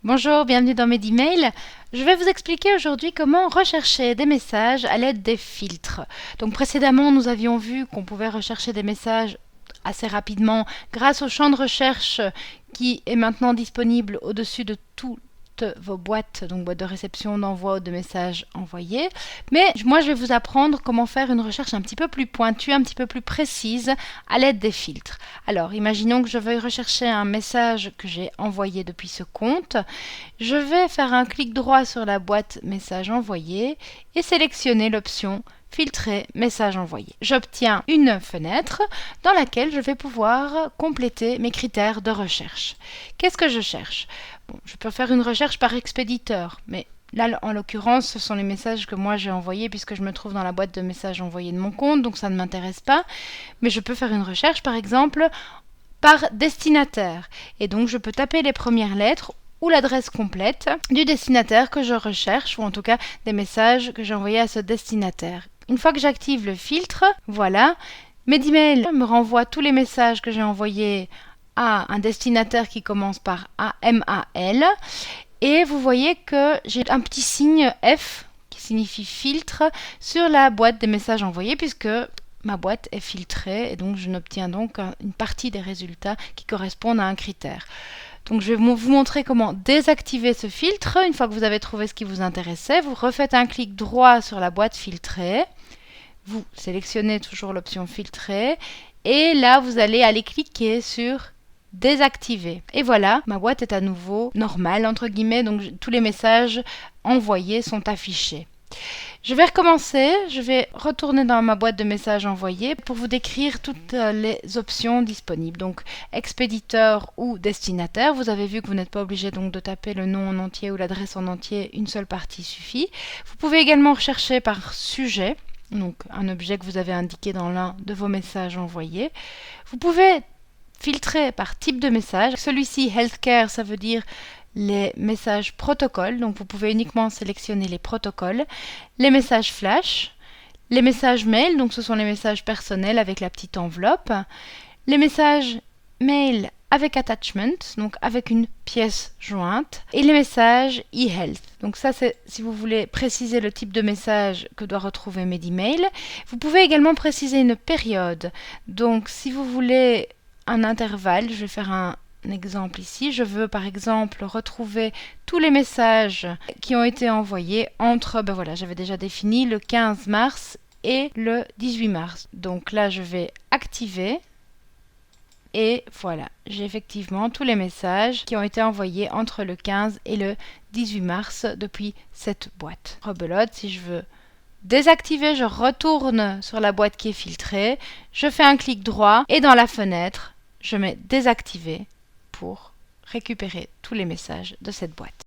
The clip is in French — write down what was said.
Bonjour, bienvenue dans Medimail. Je vais vous expliquer aujourd'hui comment rechercher des messages à l'aide des filtres. Donc précédemment, nous avions vu qu'on pouvait rechercher des messages assez rapidement grâce au champ de recherche qui est maintenant disponible au-dessus de toutes vos boîtes, donc boîte de réception, d'envoi ou de messages envoyés. Mais moi, je vais vous apprendre comment faire une recherche un petit peu plus pointue, un petit peu plus précise à l'aide des filtres. Alors, imaginons que je veuille rechercher un message que j'ai envoyé depuis ce compte. Je vais faire un clic droit sur la boîte message envoyé et sélectionner l'option filtrer message envoyé. J'obtiens une fenêtre dans laquelle je vais pouvoir compléter mes critères de recherche. Qu'est-ce que je cherche? Bon, je peux faire une recherche par expéditeur, mais là, en l'occurrence, ce sont les messages que moi j'ai envoyés puisque je me trouve dans la boîte de messages envoyés de mon compte, donc ça ne m'intéresse pas. Mais je peux faire une recherche, par exemple, par destinataire. Et donc, je peux taper les premières lettres ou l'adresse complète du destinataire que je recherche, ou en tout cas des messages que j'ai envoyés à ce destinataire. Une fois que j'active le filtre, voilà, Medimail me renvoie tous les messages que j'ai envoyés à un destinataire qui commence par AMAL. Et vous voyez que j'ai un petit signe F qui signifie filtre sur la boîte des messages envoyés puisque ma boîte est filtrée et donc je n'obtiens donc une partie des résultats qui correspondent à un critère. Donc je vais vous montrer comment désactiver ce filtre. Une fois que vous avez trouvé ce qui vous intéressait, vous refaites un clic droit sur la boîte filtrée. Vous sélectionnez toujours l'option filtrer et là vous allez aller cliquer sur désactiver. Et voilà, ma boîte est à nouveau normale entre guillemets, donc tous les messages envoyés sont affichés. Je vais recommencer, je vais retourner dans ma boîte de messages envoyés pour vous décrire toutes les options disponibles. Donc expéditeur ou destinataire, vous avez vu que vous n'êtes pas obligé donc de taper le nom en entier ou l'adresse en entier, une seule partie suffit. Vous pouvez également rechercher par sujet, donc un objet que vous avez indiqué dans l'un de vos messages envoyés. Vous pouvez filtrer par type de message. Celui-ci, Healthcare, ça veut dire les messages protocoles, donc vous pouvez uniquement sélectionner les protocoles, les messages flash, les messages mail, donc ce sont les messages personnels avec la petite enveloppe, les messages mail avec attachment, donc avec une pièce jointe, et les messages e-health. Donc ça, c'est si vous voulez préciser le type de message que doit retrouver Medimail. Vous pouvez également préciser une période. Donc si vous voulez un intervalle, je vais faire un exemple ici. Je veux par exemple retrouver tous les messages qui ont été envoyés entre, ben voilà, j'avais déjà défini le 15 mars et le 18 mars. Donc là, je vais activer. Et voilà, j'ai effectivement tous les messages qui ont été envoyés entre le 15 et le 18 mars depuis cette boîte. Rebelote, si je veux désactiver, je retourne sur la boîte qui est filtrée, je fais un clic droit et dans la fenêtre, je mets désactiver pour récupérer tous les messages de cette boîte.